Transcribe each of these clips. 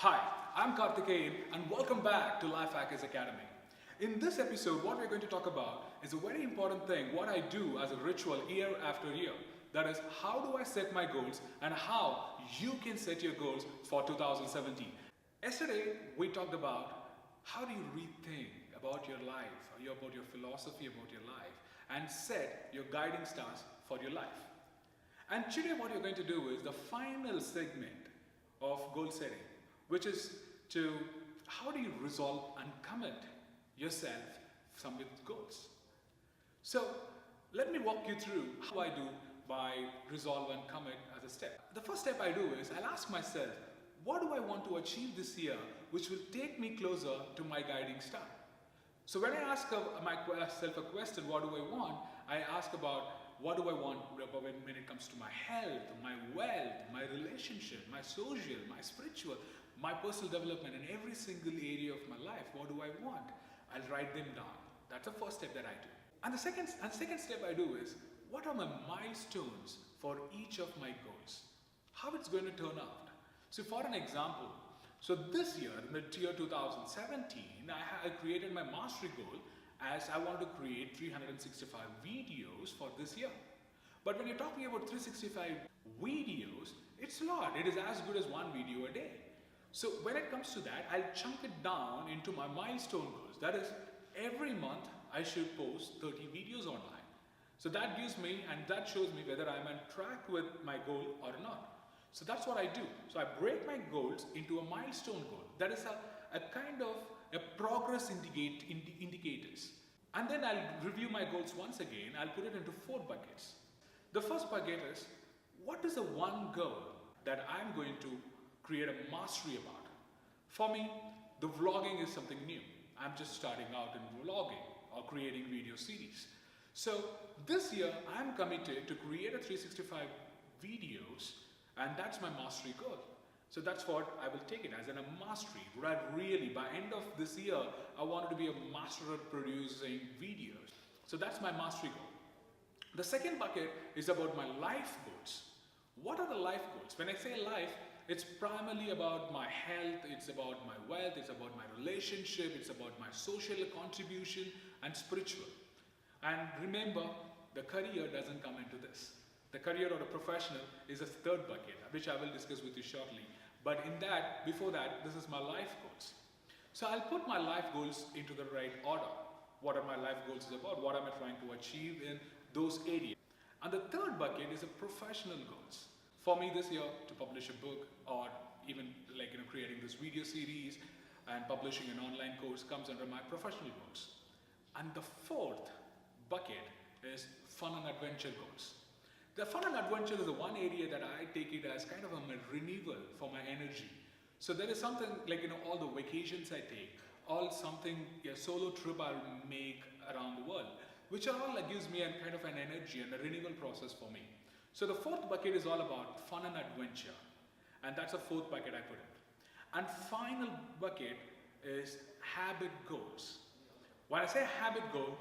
Hi, I'm Karthikeyan and welcome back to Life Hackers Academy. In this episode, what we're going to talk about is a very important thing, what I do as a ritual year after year. That is, how do I set my goals and how you can set your goals for 2017. Yesterday, we talked about how do you rethink about your life, about your philosophy about your life, and set your guiding stars for your life. And today what you're going to do is the final segment of goal setting, which is to how do you resolve and commit yourself some with goals. So let me walk you through how I do by resolve and commit as a step. The first step I do is I'll ask myself, what do I want to achieve this year which will take me closer to my guiding star? So when I ask myself a question, what do I want? I ask about what do I want when it comes to my health, my wealth, my relationship, my social, my spiritual, my personal development in every single area of my life. What do I want? I'll write them down. That's the first step that I do. And the second step I do is, what are my milestones for each of my goals? How it's going to turn out. So for an example, so this year, in the year 2017, I created my mastery goal as I wanted to create 365 videos for this year. But when you're talking about 365 videos, it's a lot. It is as good as one video a day. So when it comes to that, I'll chunk it down into my milestone goals. That is, every month I should post 30 videos online. So that gives me and that shows me whether I'm on track with my goal or not. So that's what I do. So I break my goals into a milestone goal. That is a kind of a progress indicators. And then I'll review my goals once again. I'll put it into 4 buckets. The first bucket is, what is the one goal that I'm going to create a mastery about? For me, the vlogging is something new. I'm just starting out in vlogging or creating video series. So this year, I'm committed to create a 365 videos, and that's my mastery goal. So that's what I will take it as a mastery. Right, really, by end of this year, I wanted to be a master at producing videos. So that's my mastery goal. The second bucket is about my life goals. What are the life goals? When I say life, it's primarily about my health, it's about my wealth, it's about my relationship, it's about my social contribution and spiritual. And remember, the career doesn't come into this. The career or the professional is a third bucket, which I will discuss with you shortly. But in that, before that, this is my life goals. So I'll put my life goals into the right order. What are my life goals about? What am I trying to achieve in those areas? And the third bucket is a professional goals. For me this year, to publish a book or even creating this video series and publishing an online course comes under my professional goals. And the fourth bucket is fun and adventure goals. The fun and adventure is the one area that I take it as kind of a renewal for my energy. So there is something all the vacations I take, a solo trip I'll make around the world, which are all gives me a kind of an energy and a renewal process for me. So the fourth bucket is all about fun and adventure, and that's the fourth bucket I put in. And final bucket is habit goals. When I say habit goal,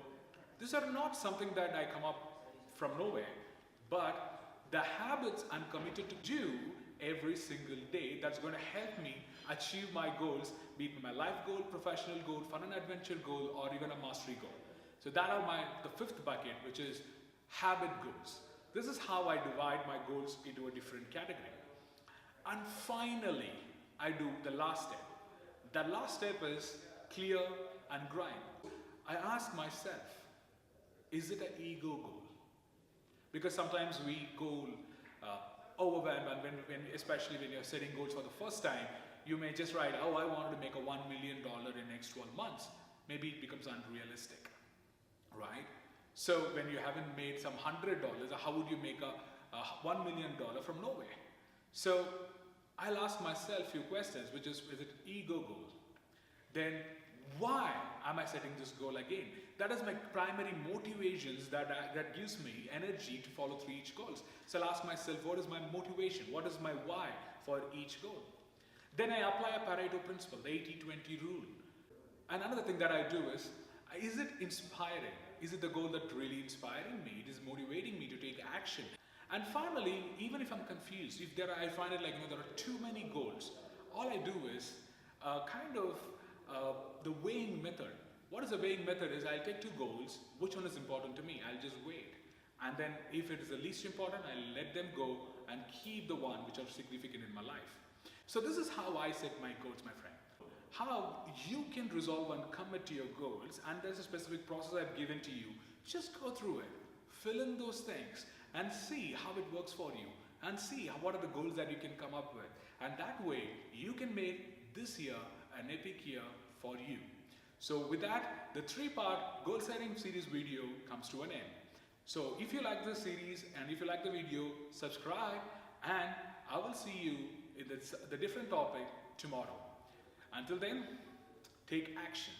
these are not something that I come up from nowhere, but the habits I'm committed to do every single day that's going to help me achieve my goals, be it my life goal, professional goal, fun and adventure goal, or even a mastery goal. So that are the fifth bucket, which is habit goals. This is how I divide my goals into a different category. And finally, I do the last step. The last step is clear and grind. I ask myself, is it an ego goal? Because sometimes we go overwhelmed, and especially when you're setting goals for the first time, you may just write, oh, I wanted to make a $1 million in next 12 months. Maybe it becomes unrealistic, right? So when you haven't made some $100, how would you make a $1 million from nowhere? So I'll ask myself a few questions, which is it ego goal? Then why am I setting this goal again? That is my primary motivations that gives me energy to follow through each goals. So I'll ask myself, what is my motivation? What is my why for each goal? Then I apply a Pareto principle, the 80-20 rule. And another thing that I do is it inspiring? Is it the goal that really inspiring me? It is motivating me to take action. And finally, even if I'm confused, if I find it there are too many goals, all I do is the weighing method. What is the weighing method is I'll take two goals, which one is important to me, I'll just weigh it. And then if it is the least important, I'll let them go and keep the one which are significant in my life. So this is how I set my goals, my friend. How you can resolve and commit to your goals, and there's a specific process I've given to you. Just go through it, fill in those things and see how it works for you, and see what are the goals that you can come up with. And that way you can make this year an epic year for you. So with that, the 3-part goal setting series video comes to an end. So if you like this series and if you like the video, subscribe, and I will see you in the different topic tomorrow. Until then, take action.